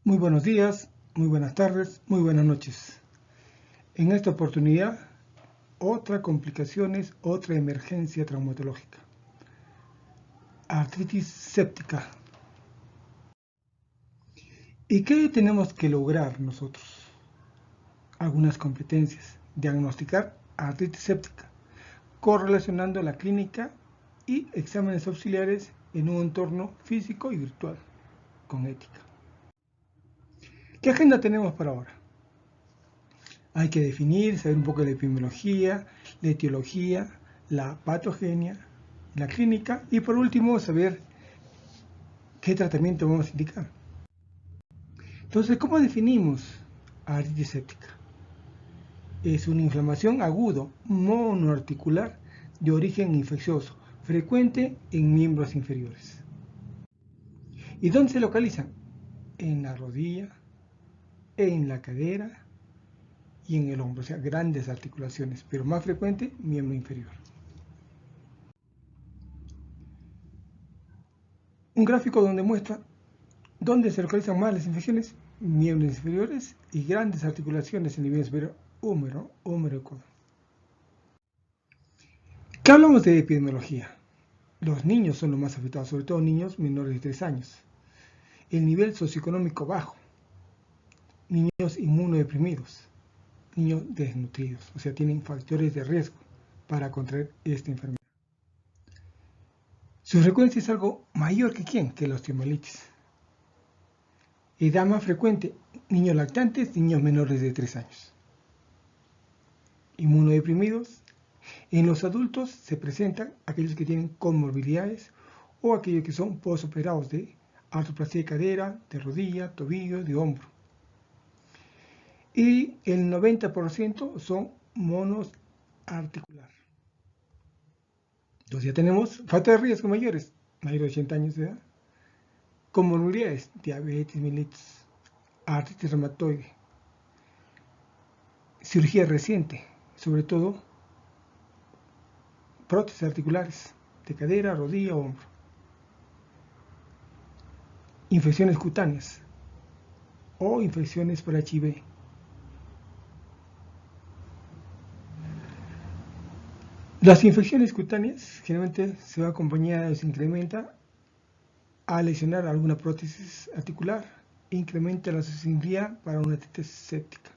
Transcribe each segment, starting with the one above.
Muy buenos días, muy buenas tardes, muy buenas noches. En esta oportunidad, otra complicación, otra emergencia traumatológica. Artritis séptica. ¿Y qué tenemos que lograr nosotros? Algunas competencias. Diagnosticar artritis séptica, correlacionando la clínica y exámenes auxiliares en un entorno físico y virtual, con ética. ¿Qué agenda tenemos para ahora? Hay que definir, saber un poco de la epidemiología, la etiología, la patogenia, la clínica y por último saber qué tratamiento vamos a indicar. Entonces, ¿cómo definimos artritis séptica? Es una inflamación aguda monoarticular de origen infeccioso, frecuente en miembros inferiores. ¿Y dónde se localizan? En la rodilla, en la cadera y en el hombro, o sea, grandes articulaciones, pero más frecuente, miembro inferior. Un gráfico donde muestra dónde se localizan más las infecciones, miembros inferiores y grandes articulaciones en el miembro superior, húmero y codo. ¿Qué hablamos de epidemiología? Los niños son los más afectados, sobre todo niños menores de 3 años. El nivel socioeconómico bajo, niños inmunodeprimidos, niños desnutridos, o sea, tienen factores de riesgo para contraer esta enfermedad. Su frecuencia es algo mayor que ¿quién? Que la osteomelitis. Edad más frecuente, niños lactantes, niños menores de 3 años. Inmunodeprimidos. En los adultos se presentan aquellos que tienen comorbilidades o aquellos que son posoperados de artroplasia de cadera, de rodilla, tobillo, de hombro. Y el 90% son monos articular. Entonces ya tenemos factores de riesgo mayores, mayor de 80 años de edad. Comorbilidades, diabetes mellitus, artritis reumatoide. Cirugía reciente, sobre todo prótesis articulares de cadera, rodilla o hombro. Infecciones cutáneas o infecciones por HIV. Las infecciones cutáneas generalmente se va acompañada, se incrementa a lesionar alguna prótesis articular e incrementa la susceptibilidad para una artritis séptica.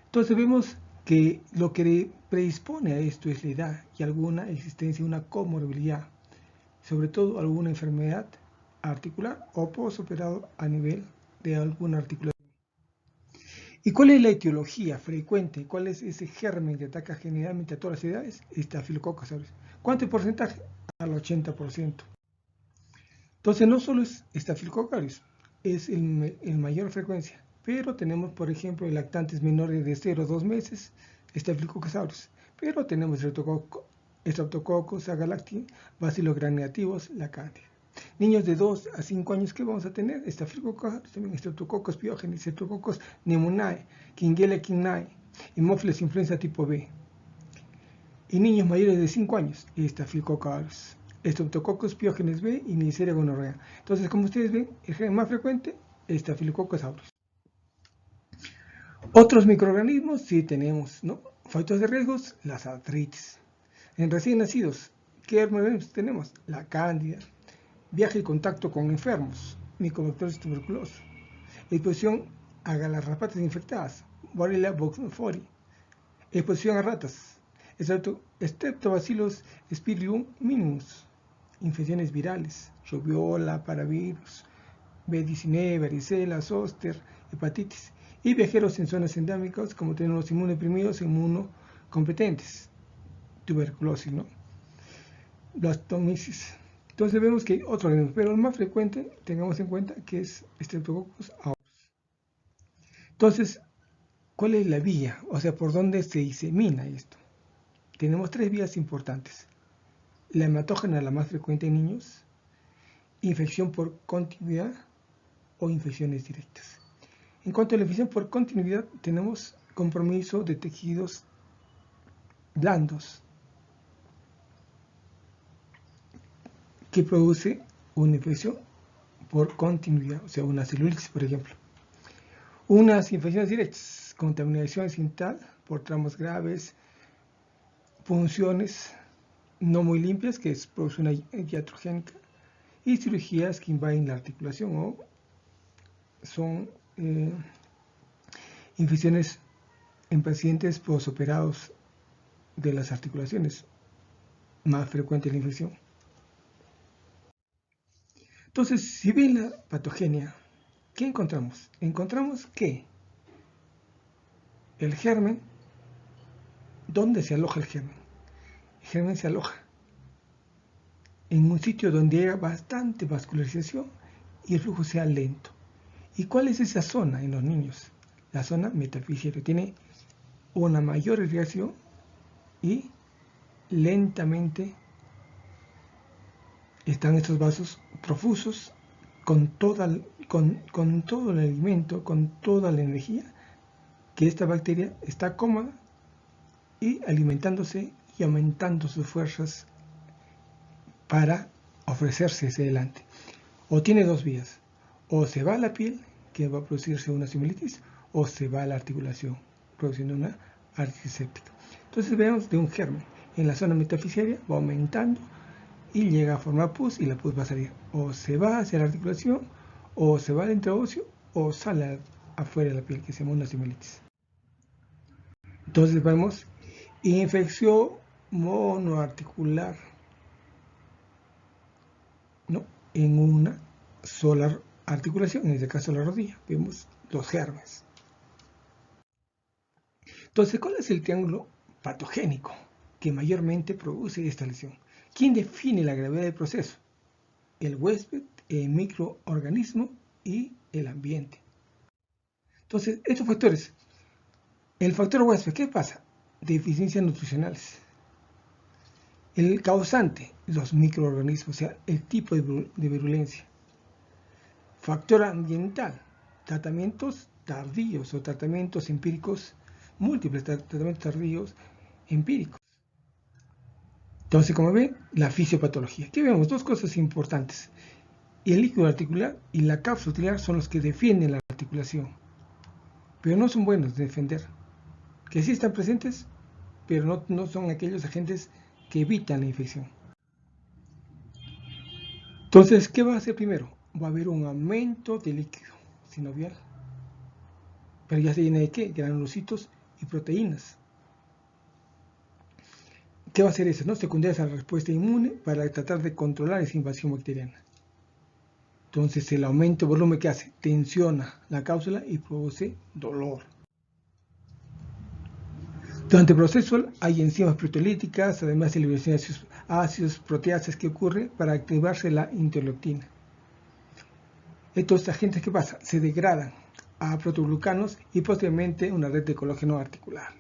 Entonces vemos que lo que predispone a esto es la edad y alguna existencia de una comorbilidad, sobre todo alguna enfermedad articular o postoperado a nivel de alguna articulación. ¿Y cuál es la etiología frecuente? ¿Cuál es ese germen que ataca generalmente a todas las edades? Estafilococcus aureus. ¿Cuánto porcentaje? Al 80%. Entonces no solo es Staphylococcus aureus, es el mayor frecuencia, pero tenemos por ejemplo en lactantes menores de 0 a 2 meses Staphylococcus aureus, pero tenemos Streptococcus agalacti, Bacillus gram-negativos, la cándida. Niños de 2 a 5 años, ¿qué vamos a tener? Staphylococcus aureus, también Streptococcus pyogenes, Streptococcus pneumoniae, Klebsiella pneumoniae, Haemophilus influenza tipo B. Y niños mayores de 5 años, Staphylococcus aureus, Streptococcus pyogenes B y Neisseria gonorrhea. Entonces, como ustedes ven, el gen más frecuente, Staphylococcus aureus. Otros microorganismos, sí tenemos, ¿no? Factores de riesgos, las artritis. En recién nacidos, ¿qué organismos tenemos? La cándida. Viaje y contacto con enfermos, Mycobacterium tuberculosis. Exposición a garrapatas infectadas, Borrelia burgdorferi. Exposición a ratas, Streptobacillus spirillum minimus. Infecciones virales, rubiola, paravirus, B19, varicela, zóster, hepatitis. Y viajeros en zonas endémicas, como tenemos inmunodeprimidos e inmunocompetentes, tuberculosis, ¿no? Blastomisis. Entonces vemos que hay otro organismo, pero el más frecuente, tengamos en cuenta que es Streptococcus aureus. Entonces, ¿cuál es la vía? O sea, ¿por dónde se disemina esto? Tenemos 3 vías importantes. La hematógena, la más frecuente en niños, infección por continuidad o infecciones directas. En cuanto a la infección por continuidad, tenemos compromiso de tejidos blandos que produce una infección por continuidad, o sea, una celulitis, por ejemplo. Unas infecciones directas, contaminación accidental por tramos graves, punciones no muy limpias, que es produce una iatrogénica, y cirugías que invaden la articulación o son infecciones en pacientes posoperados de las articulaciones, más frecuente la infección. Entonces, si ven la patogenia, ¿qué encontramos? Encontramos que el germen, ¿dónde se aloja el germen? El germen se aloja en un sitio donde haya bastante vascularización y el flujo sea lento. ¿Y cuál es esa zona en los niños? La zona metafisiaria tiene una mayor irrigación y lentamente están estos vasos profusos con todo el alimento, con toda la energía que esta bacteria está cómoda y alimentándose y aumentando sus fuerzas para ofrecerse hacia adelante. O tiene dos vías, o se va a la piel, que va a producirse una sinusitis, o se va a la articulación, produciendo una artritis séptica. Entonces vemos de un germen en la zona metafisiaria, va aumentando y llega a formar pus, y la pus va a salir, o se va hacia la articulación, o se va al intraóseo, o sale afuera de la piel, que se llama una sinusitis. Entonces vemos infección monoarticular, ¿no?, en una sola articulación, en este caso la rodilla. Vemos los germes. Entonces, ¿cuál es el triángulo patogénico que mayormente produce esta lesión? ¿Quién define la gravedad del proceso? El huésped, el microorganismo y el ambiente. Entonces, estos factores, el factor huésped, ¿qué pasa? Deficiencias nutricionales. El causante, los microorganismos, o sea, el tipo de virulencia. Factor ambiental, tratamientos tardíos o tratamientos empíricos, múltiples tratamientos tardíos empíricos. Entonces, como ven, la fisiopatología. Aquí vemos dos cosas importantes. El líquido articular y la cápsula articular son los que defienden la articulación, pero no son buenos de defender. Que sí están presentes, pero no son aquellos agentes que evitan la infección. Entonces, ¿qué va a hacer primero? Va a haber un aumento de líquido sinovial, pero ya se llena de ¿qué? Granulocitos y proteínas. ¿Qué va a hacer eso? ¿No? Secundarias a la respuesta inmune para tratar de controlar esa invasión bacteriana. Entonces, el aumento de volumen, que hace, tensiona la cápsula y produce dolor. Durante el proceso hay enzimas proteolíticas, además de liberación de ácidos proteasas que ocurre para activarse la interleucina. Estos agentes, ¿qué pasa? Se degradan a protoglucanos y posteriormente una red de colágeno articular.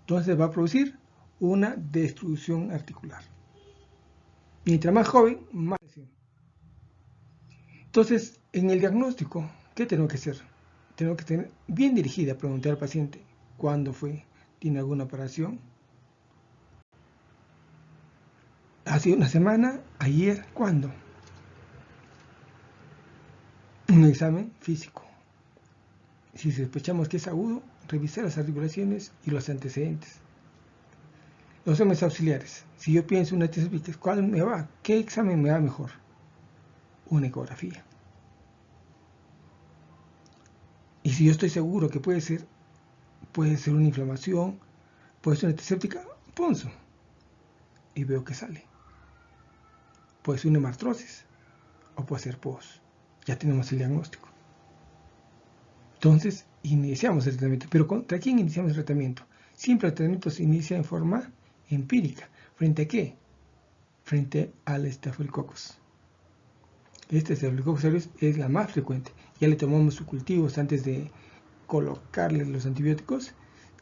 Entonces va a producir una destrucción articular. Mientras más joven, más lesión. Entonces, en el diagnóstico, ¿qué tenemos que hacer? Tenemos que tener bien dirigida, preguntar al paciente cuándo fue, tiene alguna operación, hace una semana, ayer, ¿cuándo? Un examen físico. Si sospechamos que es agudo, revisar las articulaciones y los antecedentes. Los exámenes auxiliares. Si yo pienso en una artritis, ¿cuál me va? ¿Qué examen me va mejor? Una ecografía. Y si yo estoy seguro que puede ser una inflamación, puede ser una antiséptica, punzo. Y veo que sale. Puede ser una hemartrosis o puede ser POS. Ya tenemos el diagnóstico. Entonces, iniciamos el tratamiento. ¿Pero contra quién iniciamos el tratamiento? Siempre el tratamiento se inicia en forma empírica. ¿Frente a qué? Frente al Staphylococcus. Este Staphylococcus aureus es la más frecuente. Ya le tomamos sus cultivos antes de colocarle los antibióticos.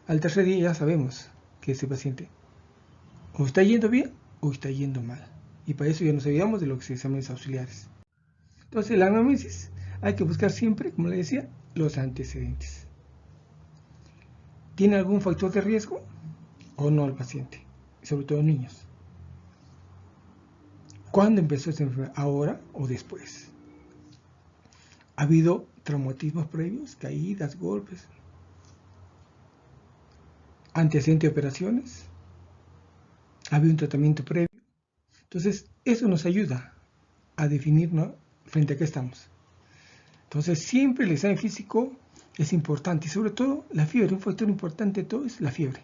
Al tercer día ya sabemos que ese paciente o está yendo bien o está yendo mal. Y para eso ya nos olvidamos de los exámenes auxiliares. Entonces, la anamnesis hay que buscar siempre, como le decía, los antecedentes. ¿Tiene algún factor de riesgo o no el paciente? Sobre todo niños. ¿Cuándo empezó esta enfermedad? ¿Ahora o después? ¿Ha habido traumatismos previos, caídas, golpes, antecedentes de operaciones? ¿Ha habido un tratamiento previo? Entonces, eso nos ayuda a definir, ¿no?, frente a qué estamos. Entonces, siempre el examen físico es importante y sobre todo la fiebre. Un factor importante de todo es la fiebre.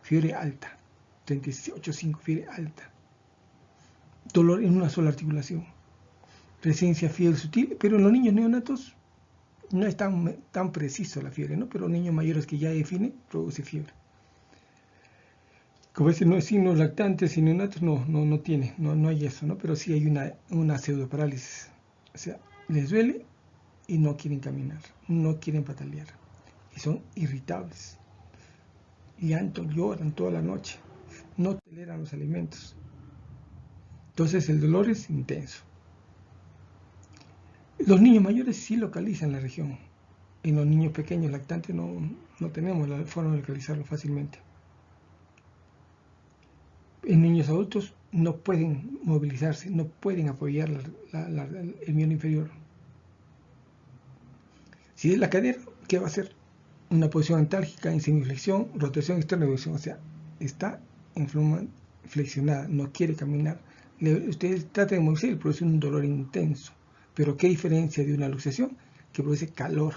Fiebre alta, 38,5, fiebre alta. Dolor en una sola articulación. Presencia fiebre sutil, pero en los niños neonatos no es tan preciso la fiebre, ¿no? Pero en niños mayores que ya define, produce fiebre. Como veces no es signos lactantes y neonatos, no tiene, no hay eso, ¿no? Pero sí hay una pseudoparálisis. O sea, les duele y no quieren caminar, no quieren patalear. Y son irritables. Llanto, lloran toda la noche. No toleran los alimentos. Entonces el dolor es intenso. Los niños mayores sí localizan la región. En los niños pequeños lactantes no tenemos la forma de localizarlo fácilmente. En niños adultos no pueden movilizarse, no pueden apoyar el miembro inferior. Si es la cadera, ¿qué va a hacer? Una posición antálgica en semiflexión, rotación externa de evolución. O sea, está flexionada, no quiere caminar. Ustedes tratan de moverse y produce un dolor intenso. Pero ¿qué diferencia de una luxación? Que produce calor.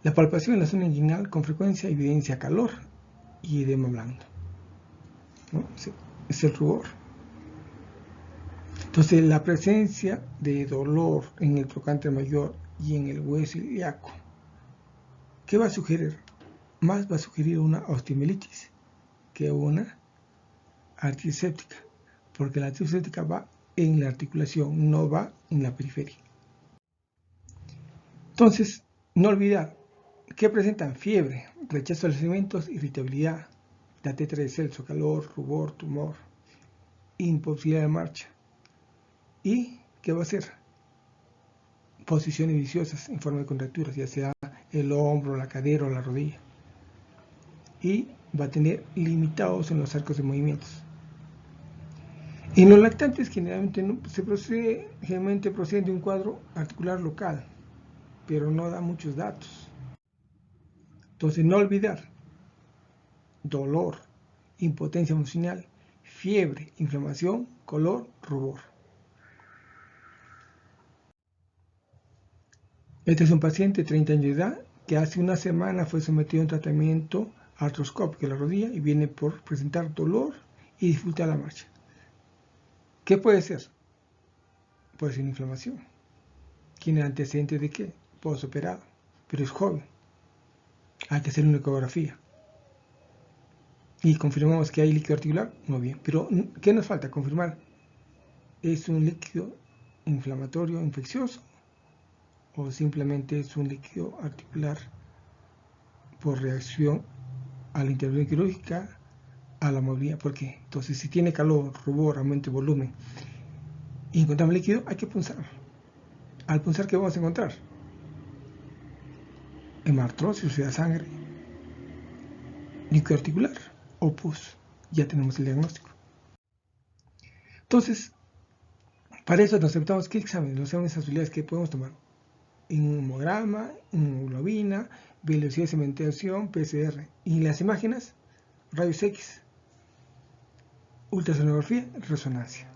La palpación en la zona inguinal con frecuencia evidencia calor y edema blando, ¿no? Es el rubor. Entonces, la presencia de dolor en el trocánter mayor y en el hueso ilíaco, ¿qué va a sugerir? Más va a sugerir una osteomielitis que una artritis séptica, porque la artritis séptica va en la articulación, no va en la periferia. Entonces, no olvidar que presentan fiebre, rechazo a los alimentos, irritabilidad, la tetra de Celso, calor, rubor, tumor, imposibilidad de marcha. ¿Y qué va a hacer? Posiciones viciosas en forma de contracturas, ya sea el hombro, la cadera o la rodilla. Y va a tener limitados en los arcos de movimientos. En los lactantes generalmente proceden de un cuadro articular local, pero no da muchos datos. Entonces, no olvidar dolor, impotencia emocional, fiebre, inflamación, color, rubor. Este es un paciente de 30 años de edad que hace una semana fue sometido a un tratamiento artroscópico de la rodilla y viene por presentar dolor y dificultad a la marcha. ¿Qué puede ser? Puede ser inflamación. ¿Tiene antecedentes de qué? Postoperado, pero es joven. Hay que hacer una ecografía. Y confirmamos que hay líquido articular, muy bien. Pero, ¿qué nos falta confirmar? ¿Es un líquido inflamatorio infeccioso o simplemente es un líquido articular por reacción a la intervención quirúrgica, a la movilidad? ¿Por qué? Entonces, si tiene calor, rubor, aumento de volumen y encontramos líquido, hay que punzar. Al punzar, ¿qué vamos a encontrar? Hemartrosis, o sea, sangre, líquido articular o pus. Ya tenemos el diagnóstico. Entonces, para eso nos preguntamos qué exámenes, los exámenes auxiliares que podemos tomar. Hemograma, hemoglobina, velocidad de sedimentación, PCR. Y las imágenes, rayos X, ultrasonografía, resonancia.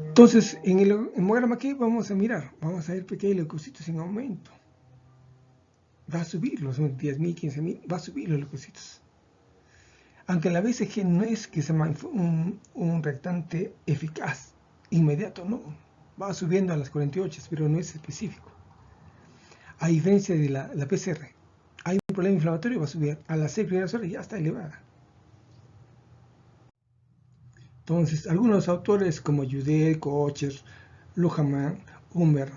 Entonces, en el hemograma, ¿qué vamos a mirar? Vamos a ver pequeños leucocitos en aumento. Va a subir los 10.000, 15.000, va a subir los leucocitos. Aunque la BCG no es que sea un reactante eficaz, inmediato, no. Va subiendo a las 48, pero no es específico. A diferencia de la PCR, hay un problema inflamatorio, va a subir a las 6 primeras horas y ya está elevada. Entonces, algunos autores como Judel, Kocher, Luhmann, Humer,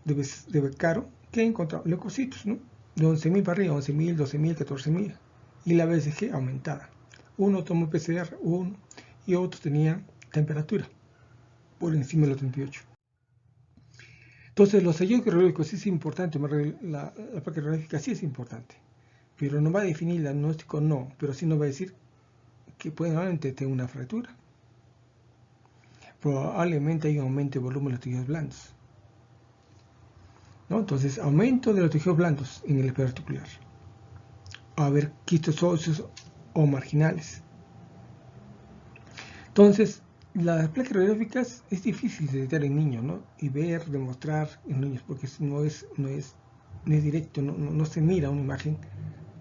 de Beccaro, que han encontrado leucocitos, ¿no? De 11.000 para arriba, 11.000, 12.000, 14.000, y la BCG aumentada. Uno tomó PCR, uno, y otros tenían temperatura por encima de los 38. Entonces, los hallazgos radiológicos sí es importante, la placa radiológica sí es importante, pero no va a definir el diagnóstico, no, pero sí nos va a decir que probablemente tenga una fractura. probablemente hay un aumento de volumen de los tejidos blandos, ¿no? Entonces, aumento de los tejidos blandos en el espacio articular. A ver, quistes óseos o marginales. Entonces, las placas radiográficas es difícil de detectar en niños, ¿no? Y ver, demostrar en niños, porque no es directo, no se mira una imagen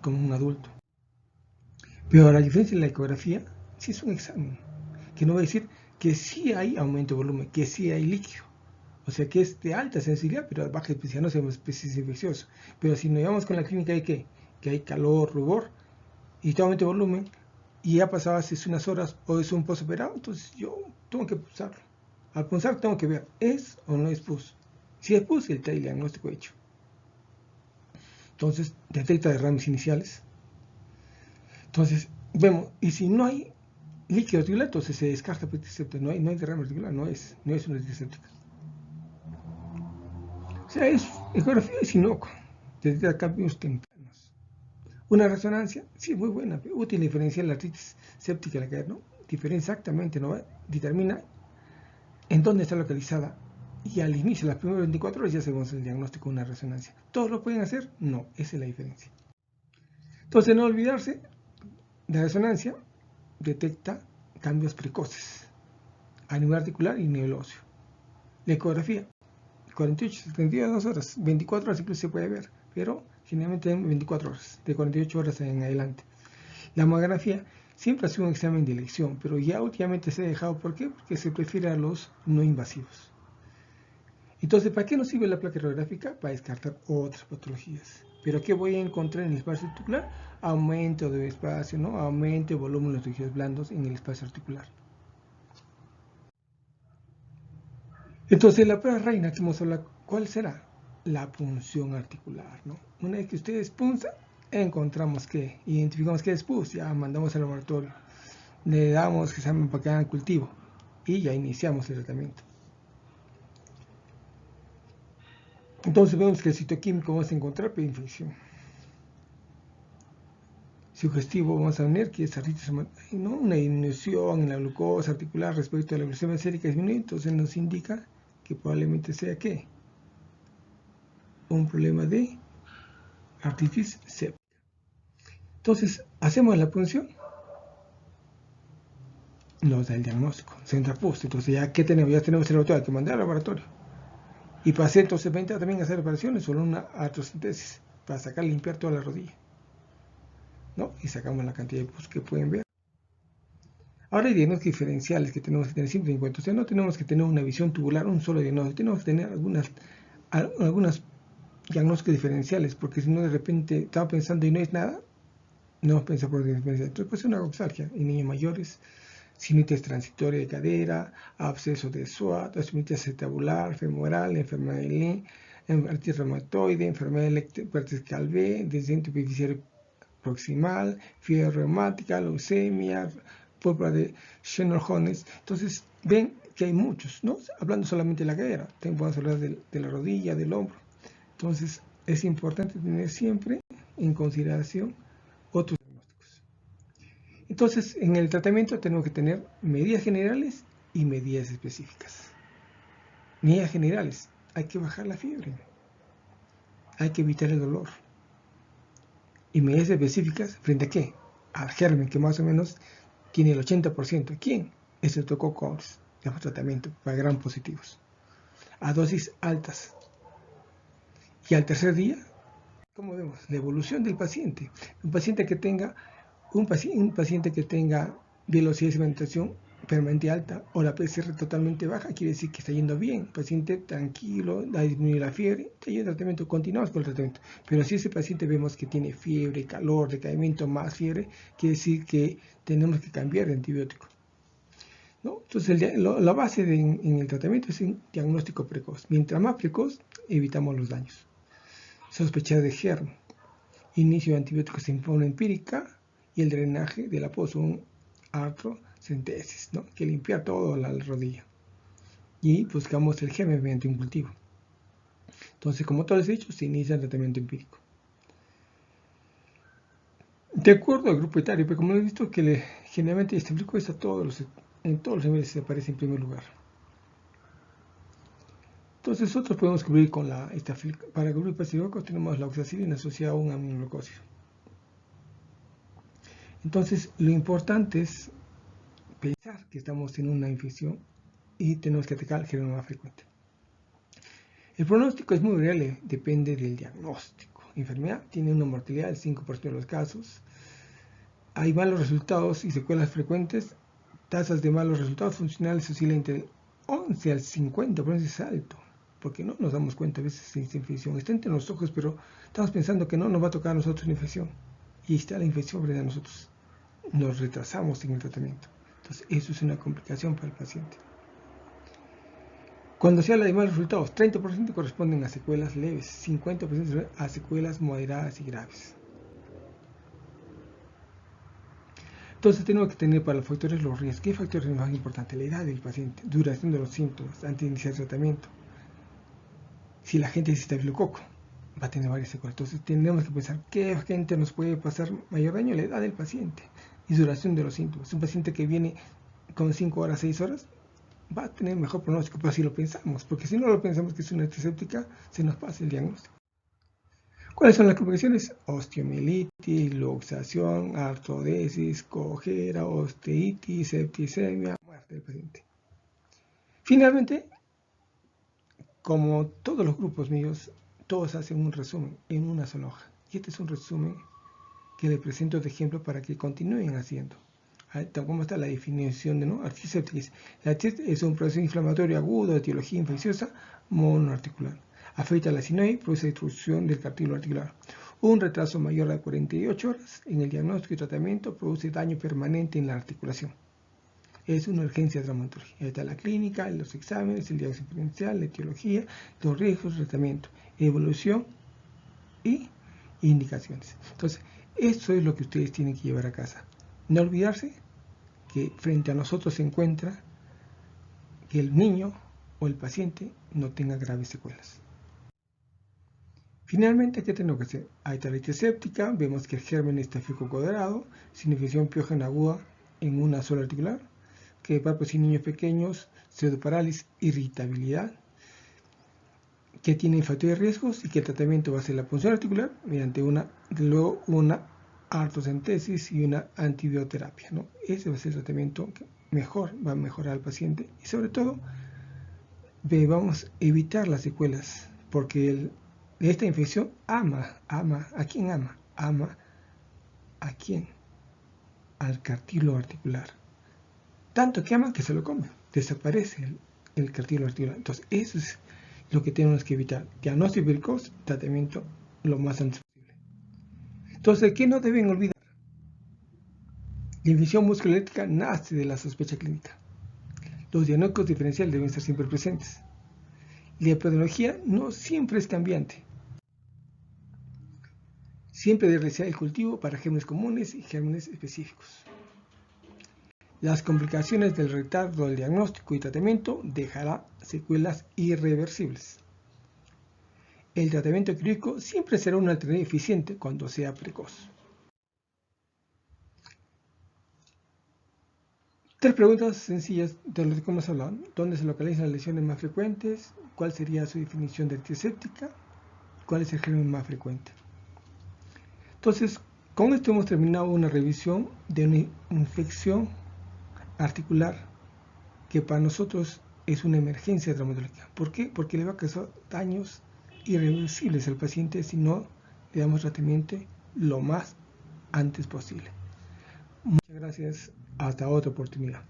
como un adulto. Pero a la diferencia de la ecografía, sí es un examen, que no va a decir que sí hay aumento de volumen, que sí hay líquido. O sea que es de alta sensibilidad, pero baja especificidad, no sabemos especies infeccioso. Pero si nos llevamos con la clínica de que hay calor, rubor, y está aumento de volumen, y ya pasado hace unas horas o es un postoperado, entonces yo tengo que pulsarlo. Al pulsar tengo que ver, ¿es o no es pus? Si es pus, el diagnóstico hecho. Entonces, detecta derrames iniciales. Entonces, vemos, y si no hay líquido articular, entonces se descarta pretiséptica. No hay derrame articular, no es una pretiséptica. O sea, ecografía es inocua, detecta cambios tempranos. Una resonancia, sí, muy buena, útil diferenciar la artritis séptica de la cadera, ¿no? Diferencia exactamente, ¿no? Determina en dónde está localizada. Y al inicio, las primeras 24 horas, ya sabemos el diagnóstico de una resonancia. ¿Todos lo pueden hacer? No, esa es la diferencia. Entonces, no olvidarse, la resonancia detecta cambios precoces a nivel articular y nivel óseo. La ecografía, 48, 72 horas, 24 horas incluso se puede ver, pero generalmente en 24 horas, de 48 horas en adelante. La mamografía siempre ha sido un examen de elección, pero ya últimamente se ha dejado. ¿Por qué? Porque se prefiere a los no invasivos. Entonces, ¿para qué nos sirve la placa radiográfica? Para descartar otras patologías. ¿Pero qué voy a encontrar en el espacio articular? Aumento de espacio, ¿no? Aumento de volumen de los tejidos blandos en el espacio articular. Entonces, la prueba reina que hemos hablado, ¿cuál será? La punción articular, ¿no? Una vez que ustedes punzan, encontramos que, identificamos que es pus, ya mandamos al laboratorio, le damos examen para que hagan cultivo y ya iniciamos el tratamiento. Entonces vemos que el citoquímico vamos a encontrar preinfección. Sugestivo vamos a ver que es artritis, ¿no? Una disminución en la glucosa articular respecto a la glucemia sérica disminuye, entonces nos indica que probablemente sea ¿qué? Un problema de artritis séptica. Entonces, hacemos la punción, nos da el diagnóstico, centra pus. Entonces, ya que tenemos, ya tenemos el laboratorio, hay que mandar al laboratorio. Y para hacer entonces 20 también hacer operaciones, solo una artrocentesis, para sacar, limpiar toda la rodilla, ¿no? Y sacamos la cantidad de pus que pueden ver. Ahora hay diagnósticos diferenciales que tenemos que tener siempre en cuenta. O sea, no tenemos que tener una visión tubular, un solo diagnóstico. Tenemos que tener algunas diagnósticos diferenciales, porque si no de repente estamos pensando y no es nada, no vamos a pensar por diferencial. Entonces puede ser una coxalgia en niños mayores, sinusitis transitoria de cadera, absceso de SWOT, sinusitis acetabular, femoral, enfermedad de Leigh, artritis reumatoide, enfermedad de vertical B, descenso epifisiario proximal, fiebre reumática, leucemia, púrpura de Shannon-Jones. Entonces, ven que hay muchos, ¿no? Hablando solamente de la cadera, también podemos hablar de la rodilla, del hombro. Entonces, es importante tener siempre en consideración otros diagnósticos. Entonces, en el tratamiento tenemos que tener medidas generales y medidas específicas. Medidas generales, hay que bajar la fiebre, hay que evitar el dolor. Y medidas específicas, ¿frente a qué? Al germen, que más o menos tiene el 80%. ¿Quién? Es el Streptococcus aureus, de tratamiento para gram positivos. A dosis altas. Y al tercer día, ¿cómo vemos? La evolución del paciente. Un paciente que tenga velocidad de sedimentación permanente alta o la PCR totalmente baja, quiere decir que está yendo bien. Paciente tranquilo, ha disminuido la fiebre, está yendo el tratamiento, continuamos con el tratamiento. Pero si ese paciente vemos que tiene fiebre, calor, decaimiento, más fiebre, quiere decir que tenemos que cambiar de antibiótico, ¿no? Entonces, la base en el tratamiento es un diagnóstico precoz. Mientras más precoz, evitamos los daños. Sospechar de germen. Inicio de antibióticos en forma empírica y el drenaje de la pozo, un artrocentesis, ¿no? Que limpiar toda la rodilla. Y buscamos el germen mediante un cultivo. Entonces, como todos les he dicho, se inicia el tratamiento empírico. De acuerdo al grupo etario, pero como he visto que generalmente este empírico está en todos los niveles, se aparece en primer lugar. Entonces nosotros podemos cubrir con para cubrir pastilococos tenemos la oxacilina asociada a un aminoglucósido. Entonces lo importante es pensar que estamos en una infección y tenemos que atacar el germen más frecuente. El pronóstico es muy variable, depende del diagnóstico. La enfermedad tiene una mortalidad del 5% de los casos. Hay malos resultados y secuelas frecuentes. Tasas de malos resultados funcionales oscilan entre el 11 al 50%, es alto, porque no nos damos cuenta a veces de esta infección. Está entre los ojos, pero estamos pensando que no nos va a tocar a nosotros la infección. Y está la infección frente a nosotros. Nos retrasamos en el tratamiento. Entonces, eso es una complicación para el paciente. Cuando se habla de malos resultados, 30% corresponden a secuelas leves, 50% a secuelas moderadas y graves. Entonces tenemos que tener para los factores los riesgos. ¿Qué factores son más importantes? La edad del paciente, duración de los síntomas, antes de iniciar el tratamiento. Si la gente es estafilococo, va a tener varias secuelas. Entonces tenemos que pensar qué gente nos puede pasar mayor daño, la edad del paciente y duración de los síntomas. Un paciente que viene con 5 horas, 6 horas, va a tener mejor pronóstico, pero si lo pensamos, porque si no lo pensamos que es una antiséptica, se nos pasa el diagnóstico. ¿Cuáles son las complicaciones? Osteomielitis, luxación, artrodesis, cojera, osteitis, septicemia, muerte del paciente. Finalmente, como todos los grupos míos, todos hacen un resumen en una sola hoja. Y este es un resumen que les presento de ejemplo para que continúen haciendo. ¿Cómo está la definición de artiséptica? La artritis es un proceso inflamatorio agudo de etiología infecciosa monoarticular. Afecta a la sinoide y produce destrucción del cartílago articular. Un retraso mayor a 48 horas en el diagnóstico y tratamiento produce daño permanente en la articulación. Es una urgencia traumatológica. Ahí está la clínica, los exámenes, el diagnóstico diferencial, la etiología, los riesgos, el tratamiento, evolución y indicaciones. Entonces, eso es lo que ustedes tienen que llevar a casa. No olvidarse que frente a nosotros se encuentra que el niño o el paciente no tenga graves secuelas. Finalmente, ¿qué tenemos que hacer? Ahí está la antiséptica, vemos que el germen está estafilococo sin infección piógena aguda en una sola articular, que va a producir niños pequeños, pseudoparálisis, irritabilidad, que tiene factores de riesgos y que el tratamiento va a ser la punción articular mediante una artrocentesis y una antibioterapia, ¿no? Ese va a ser el tratamiento que mejor va a mejorar al paciente y sobre todo vamos a evitar las secuelas porque esta infección ¿a quién ama? Ama ¿a quién? Al cartílago articular. Tanto que ama que se lo come, desaparece el cartílago articular. Entonces eso es lo que tenemos que evitar. Diagnóstico precoz, tratamiento lo más antes posible. Entonces, ¿qué no deben olvidar? La infección musculoesquelética nace de la sospecha clínica. Los diagnósticos diferenciales deben estar siempre presentes. La epidemiología no siempre es cambiante. Siempre debe realizar el cultivo para gérmenes comunes y gérmenes específicos. Las complicaciones del retardo del diagnóstico y tratamiento dejará secuelas irreversibles. El tratamiento quirúrgico siempre será una alternativa eficiente cuando sea precoz. 3 preguntas sencillas de lo que hemos hablado. ¿Dónde se localizan las lesiones más frecuentes? ¿Cuál sería su definición de antiséptica? ¿Cuál es el germen más frecuente? Entonces, con esto hemos terminado una revisión de una infección articular que para nosotros es una emergencia traumatológica. ¿Por qué? Porque le va a causar daños irreversibles al paciente si no le damos tratamiento lo más antes posible. Muchas gracias. Hasta otra oportunidad.